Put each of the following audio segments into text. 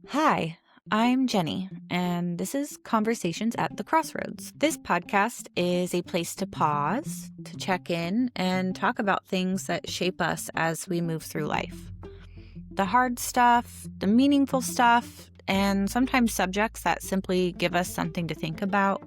Hi, I'm Jenny, and this is Conversations at the Crossroads. This podcast is a place to pause, to check in, and talk about things that shape us as we move through life. The hard stuff, the meaningful stuff, and sometimes subjects that simply give us something to think about,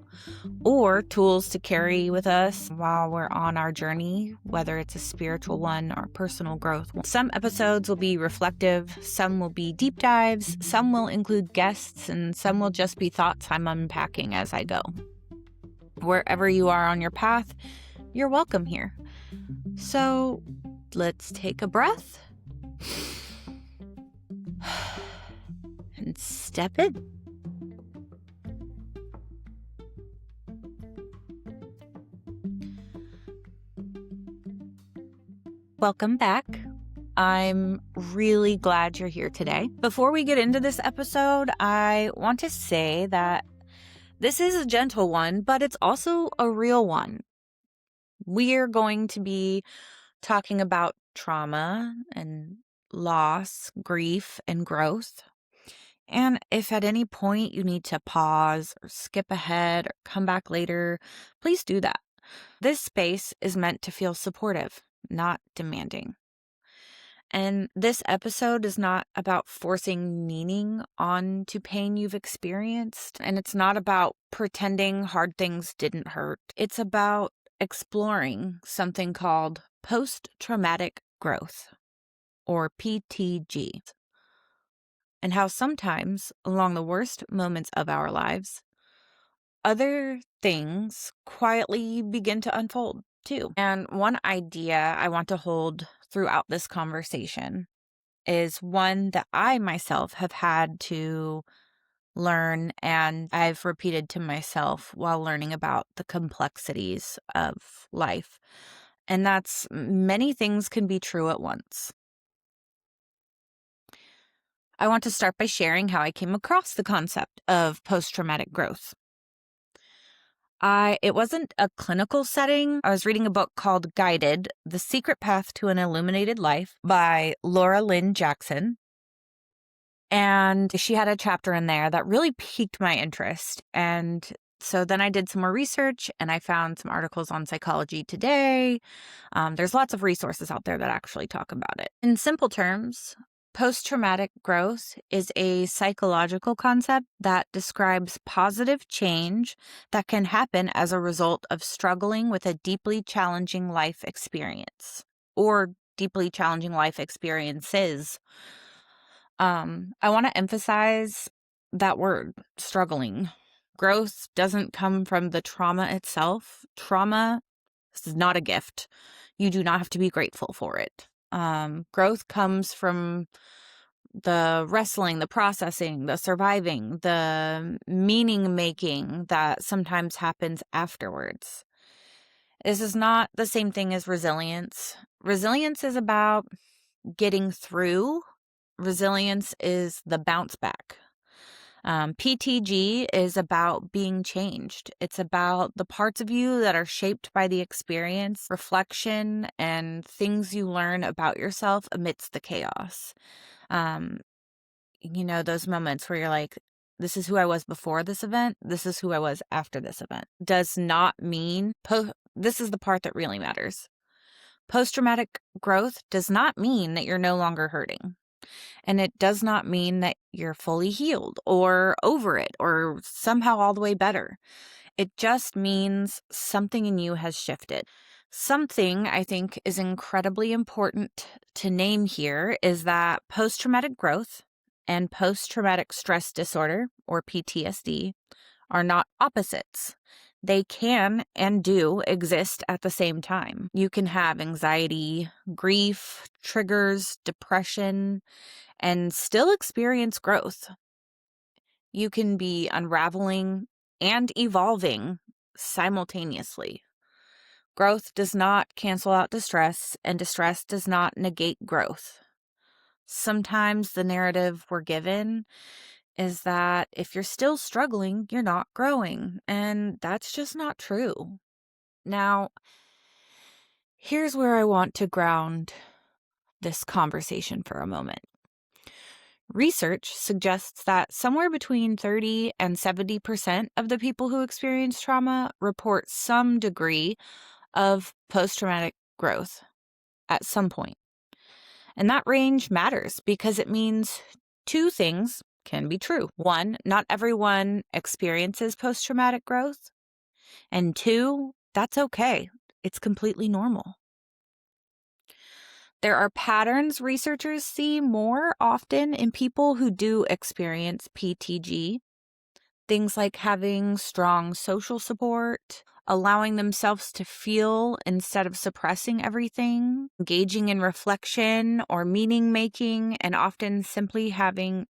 or tools to carry with us while we're on our journey, whether it's a spiritual one or personal growth. Some episodes will be reflective, some will be deep dives, some will include guests, and some will just be thoughts I'm unpacking as I go. Wherever you are on your path, you're welcome here. So let's take a breath and step in. Welcome back. I'm really glad you're here today. Before we get into this episode, I want to say that this is a gentle one, but it's also a real one. We're going to be talking about trauma and loss, grief, and growth. And if at any point you need to pause or skip ahead or come back later, please do that. This space is meant to feel supportive, not demanding. And this episode is not about forcing meaning onto pain you've experienced. And it's not about pretending hard things didn't hurt. It's about exploring something called post-traumatic growth, or PTG, and how sometimes along the worst moments of our lives, other things quietly begin to unfold too. And one idea I want to hold throughout this conversation is one that I myself have had to learn, and I've repeated to myself while learning about the complexities of life. And that's many things can be true at once. I want to start by sharing how I came across the concept of post-traumatic growth. It wasn't a clinical setting. I was reading a book called Guided: The Secret Path to an Illuminated Life by Lynne Jackson. And she had a chapter in there that really piqued my interest. And so then I did some more research and I found some articles on Psychology Today. There's lots of resources out there that actually talk about it. In simple terms, post-traumatic growth is a psychological concept that describes positive change that can happen as a result of struggling with a deeply challenging life experience or deeply challenging life experiences. I want to emphasize that word, struggling. Growth doesn't come from the trauma itself. Trauma is not a gift. You do not have to be grateful for it. Growth comes from the wrestling, the processing, the surviving, the meaning making that sometimes happens afterwards. This is not the same thing as resilience. Resilience is about getting through. Resilience is the bounce back. PTG is about being changed. It's about the parts of you that are shaped by the experience, reflection, and things you learn about yourself amidst the chaos. Those moments where you're like, this is who I was before this event. This is who I was after this event. Does not mean, this is the part that really matters. Post-traumatic growth does not mean that you're no longer hurting. And it does not mean that you're fully healed or over it or somehow all the way better. It just means something in you has shifted. Something I think is incredibly important to name here is that post-traumatic growth and post-traumatic stress disorder, or PTSD, are not opposites. They can and do exist at the same time. You can have anxiety, grief, triggers, depression, and still experience growth. You can be unraveling and evolving simultaneously. Growth does not cancel out distress, and distress does not negate growth. Sometimes the narrative we're given is that if you're still struggling, you're not growing, and that's just not true. Now, here's where I want to ground this conversation for a moment. Research suggests that somewhere between 30 and 70% of the people who experience trauma report some degree of post-traumatic growth at some point. And that range matters because it means two things can be true. One, not everyone experiences post-traumatic growth. And two, that's okay. It's completely normal. There are patterns researchers see more often in people who do experience PTG. Things like having strong social support, allowing themselves to feel instead of suppressing everything, engaging in reflection or meaning making, and often simply having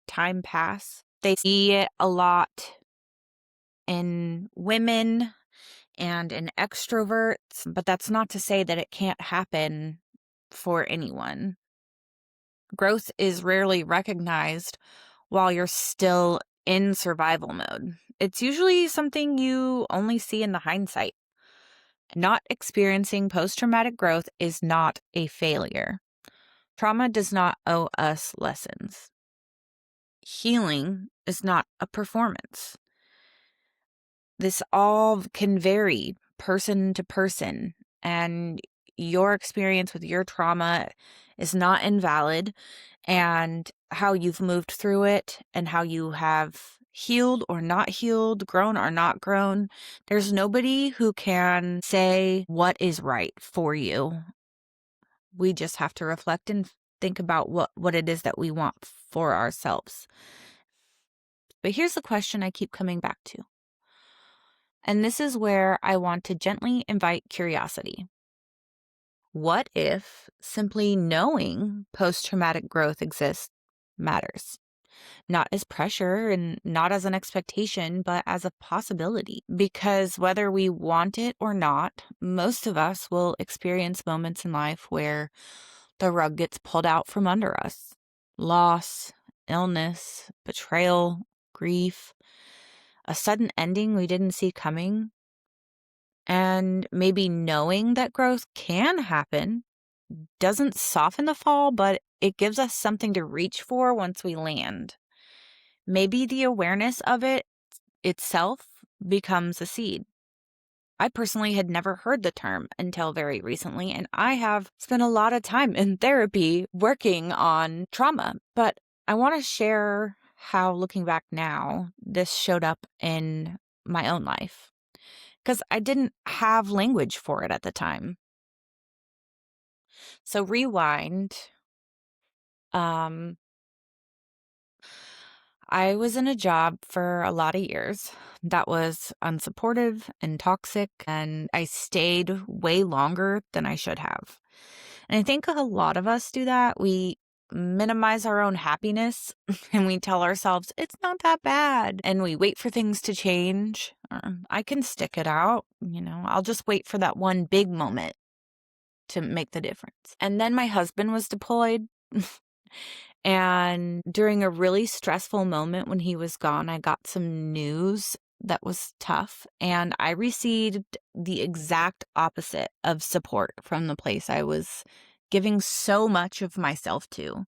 time pass. They see it a lot in women and in extroverts, but that's not to say that it can't happen for anyone. Growth is rarely recognized while you're still in survival mode. It's usually something you only see in the hindsight. Not experiencing post-traumatic growth is not a failure. Trauma does not owe us lessons. Healing is not a performance. This all can vary person to person, and your experience with your trauma is not invalid, and how you've moved through it and how you have healed or not healed, grown or not grown. There's nobody who can say what is right for you. We just have to reflect and think about what it is that we want for ourselves. But here's the question I keep coming back to. And this is where I want to gently invite curiosity. What if simply knowing post-traumatic growth exists matters? Not as pressure and not as an expectation, but as a possibility. Because whether we want it or not, most of us will experience moments in life where the rug gets pulled out from under us. Loss, illness, betrayal, grief, a sudden ending we didn't see coming. And maybe knowing that growth can happen doesn't soften the fall, but it gives us something to reach for once we land. Maybe the awareness of it itself becomes a seed. I personally had never heard the term until very recently, and I have spent a lot of time in therapy working on trauma. But I want to share how, looking back now, this showed up in my own life, because I didn't have language for it at the time. So rewind. I was in a job for a lot of years that was unsupportive and toxic, and I stayed way longer than I should have. And I think a lot of us do that. We minimize our own happiness and we tell ourselves it's not that bad, and we wait for things to change. I can stick it out, I'll just wait for that one big moment to make the difference. And then my husband was deployed. And during a really stressful moment when he was gone, I got some news that was tough, and I received the exact opposite of support from the place I was giving so much of myself to.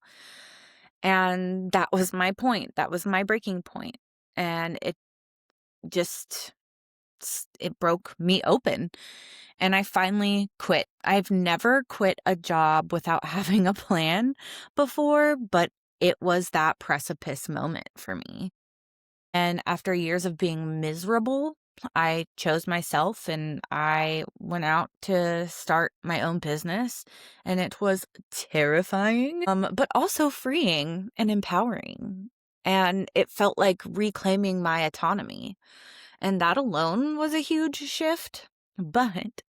And that was my point. That was my breaking point. And it broke me open. And I finally quit. I've never quit a job without having a plan before, but it was that precipice moment for me. And after years of being miserable, I chose myself and I went out to start my own business. And it was terrifying, but also freeing and empowering. And it felt like reclaiming my autonomy. And that alone was a huge shift. But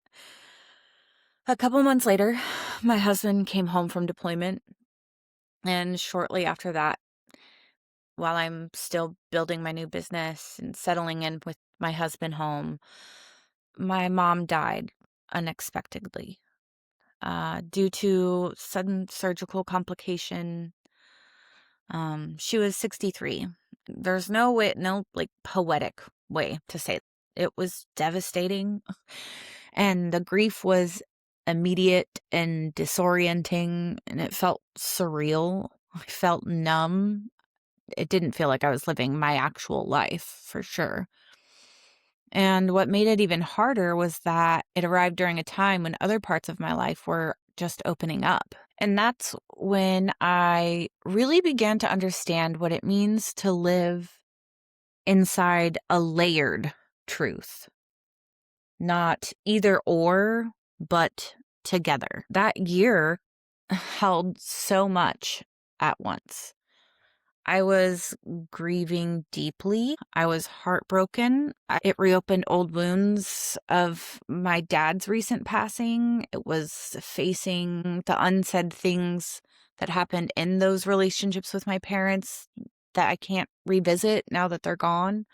a couple months later, my husband came home from deployment. And shortly after that, while I'm still building my new business and settling in with my husband home, my mom died unexpectedly due to sudden surgical complication. She was 63. There's no way, no poetic way to say it. It was devastating. And the grief was immediate and disorienting, and it felt surreal. I felt numb. It didn't feel like I was living my actual life, for sure. And what made it even harder was that it arrived during a time when other parts of my life were just opening up. And that's when I really began to understand what it means to live inside a layered truth, not either or, but together. That year held so much at once. I was grieving deeply. I was heartbroken. It reopened old wounds of my dad's recent passing. It was facing the unsaid things that happened in those relationships with my parents that I can't revisit now that they're gone.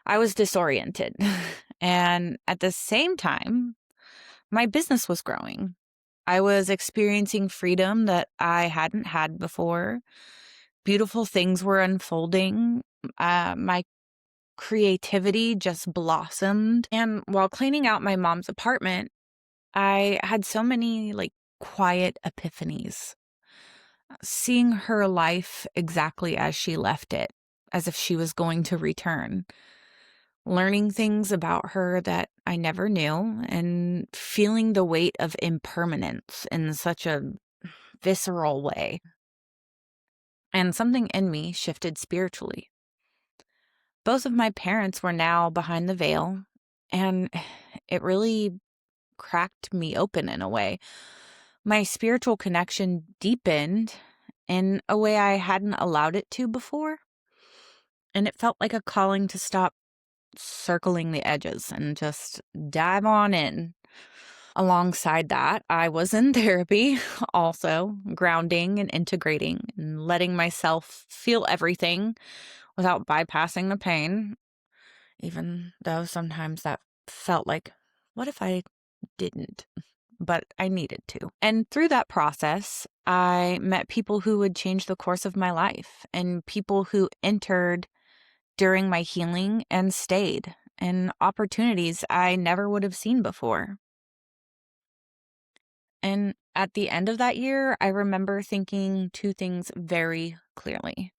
I was disoriented. And at the same time, my business was growing. I was experiencing freedom that I hadn't had before. Beautiful things were unfolding. My creativity just blossomed. And while cleaning out my mom's apartment, I had so many quiet epiphanies, seeing her life exactly as she left it, as if she was going to return, learning things about her that I never knew, and feeling the weight of impermanence in such a visceral way. And something in me shifted spiritually. Both of my parents were now behind the veil, and it really cracked me open in a way. My spiritual connection deepened in a way I hadn't allowed it to before, and it felt like a calling to stop circling the edges and just dive on in. Alongside that, I was in therapy, also grounding and integrating and letting myself feel everything without bypassing the pain, even though sometimes that felt like, what if I didn't? But I needed to. And through that process, I met people who would change the course of my life, and people who entered during my healing and stayed, and opportunities I never would have seen before. And at the end of that year, I remember thinking two things very clearly.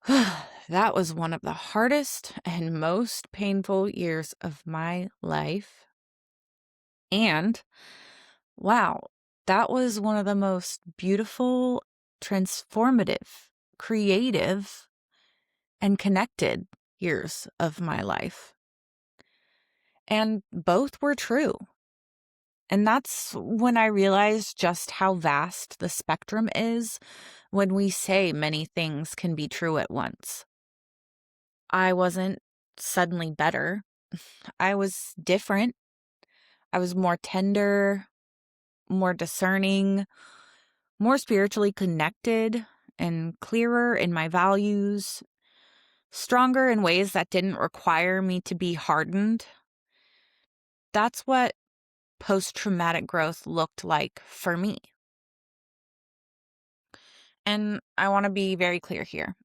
That was one of the hardest and most painful years of my life. And wow, that was one of the most beautiful, transformative, creative, and connected years of my life. And both were true. And that's when I realized just how vast the spectrum is when we say many things can be true at once. I wasn't suddenly better. I was different. I was more tender, more discerning, more spiritually connected, and clearer in my values, stronger in ways that didn't require me to be hardened. That's what post-traumatic growth looked like for me. And I want to be very clear here.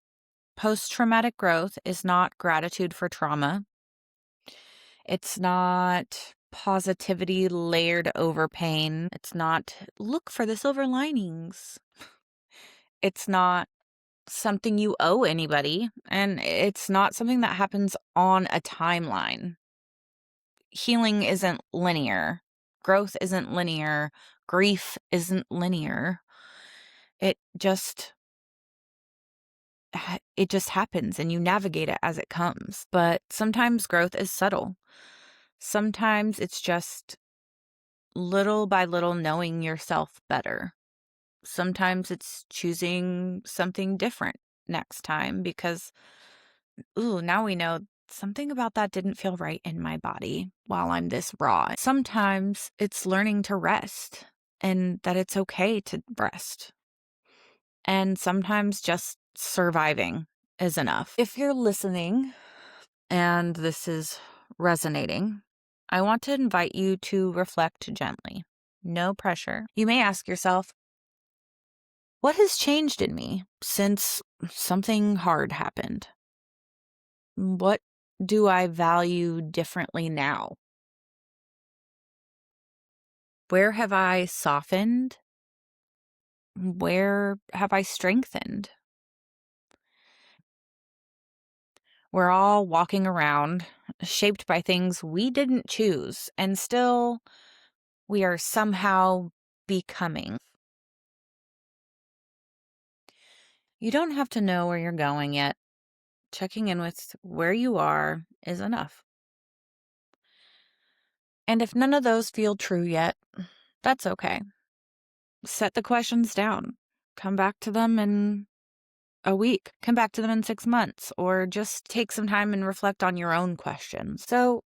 Post-traumatic growth is not gratitude for trauma. It's not positivity layered over pain. It's not look for the silver linings. It's not something you owe anybody. And it's not something that happens on a timeline. Healing isn't linear. Growth isn't linear. Grief isn't linear. It just happens, and you navigate it as it comes. But sometimes growth is subtle. Sometimes it's just little by little knowing yourself better. Sometimes it's choosing something different next time because, now we know something about that didn't feel right in my body while I'm this raw. Sometimes it's learning to rest and that it's okay to rest. And sometimes just surviving is enough. If you're listening and this is resonating, I want to invite you to reflect gently. No pressure. You may ask yourself, what has changed in me since something hard happened? What do I value differently now? Where have I softened? Where have I strengthened? We're all walking around, shaped by things we didn't choose, and still we are somehow becoming. You don't have to know where you're going yet. Checking in with where you are is enough. And if none of those feel true yet, that's okay. Set the questions down. Come back to them in a week. Come back to them in 6 months, or just take some time and reflect on your own questions. So,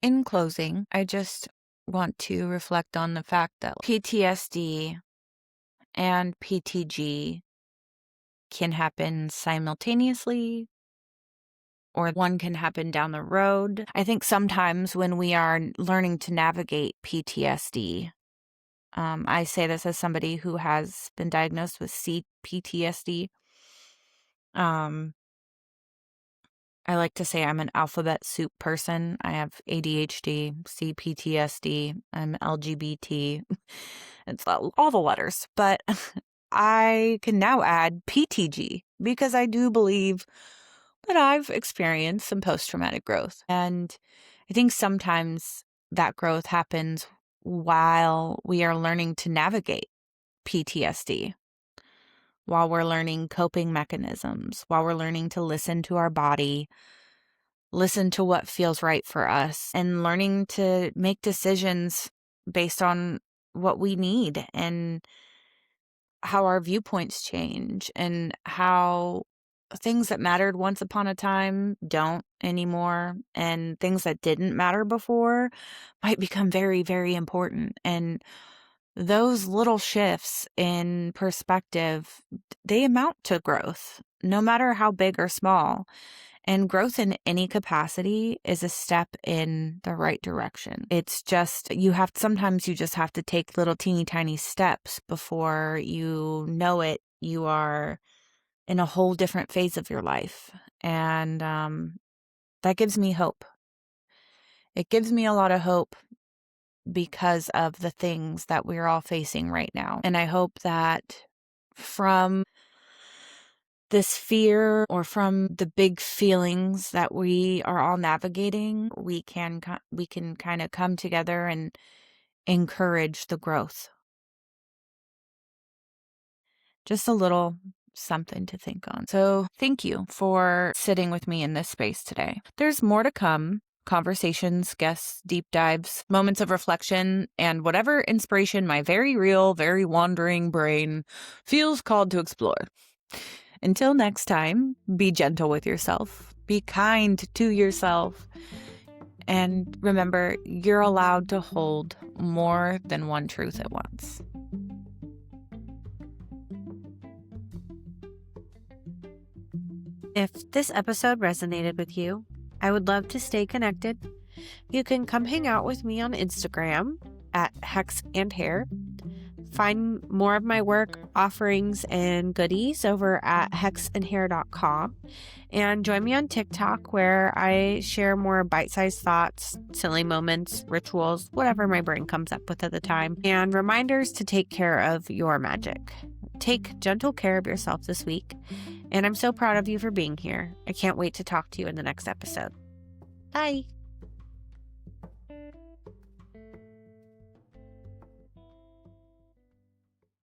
in closing, I just want to reflect on the fact that PTSD and PTG can happen simultaneously, or one can happen down the road. I think sometimes when we are learning to navigate PTSD, I say this as somebody who has been diagnosed with CPTSD. I like to say I'm an alphabet soup person. I have ADHD, CPTSD, I'm LGBT. It's all the letters. But I can now add PTG because I do believe that I've experienced some post-traumatic growth. And I think sometimes that growth happens while we are learning to navigate PTSD, while we're learning coping mechanisms, while we're learning to listen to our body, listen to what feels right for us, and learning to make decisions based on what we need and how our viewpoints change and how things that mattered once upon a time don't anymore, and things that didn't matter before might become very, very important. And those little shifts in perspective, they amount to growth, no matter how big or small. And growth in any capacity is a step in the right direction. It's just, sometimes you just have to take little teeny tiny steps before you know it. You are in a whole different phase of your life. And that gives me hope. It gives me a lot of hope because of the things that we're all facing right now. And I hope that from this fear or from the big feelings that we are all navigating, we can kind of come together and encourage the growth. Just a little something to think on. So thank you for sitting with me in this space today. There's more to come. Conversations, guests, deep dives, moments of reflection, and whatever inspiration my very real, very wandering brain feels called to explore. Until next time, be gentle with yourself, be kind to yourself, and remember, you're allowed to hold more than one truth at once. If this episode resonated with you, I would love to stay connected. You can come hang out with me on Instagram at Hex and Hair. Find more of my work, offerings, and goodies over at hexandhair.com. And join me on TikTok, where I share more bite-sized thoughts, silly moments, rituals, whatever my brain comes up with at the time, and reminders to take care of your magic. Take gentle care of yourself this week. And I'm so proud of you for being here. I can't wait to talk to you in the next episode. Bye.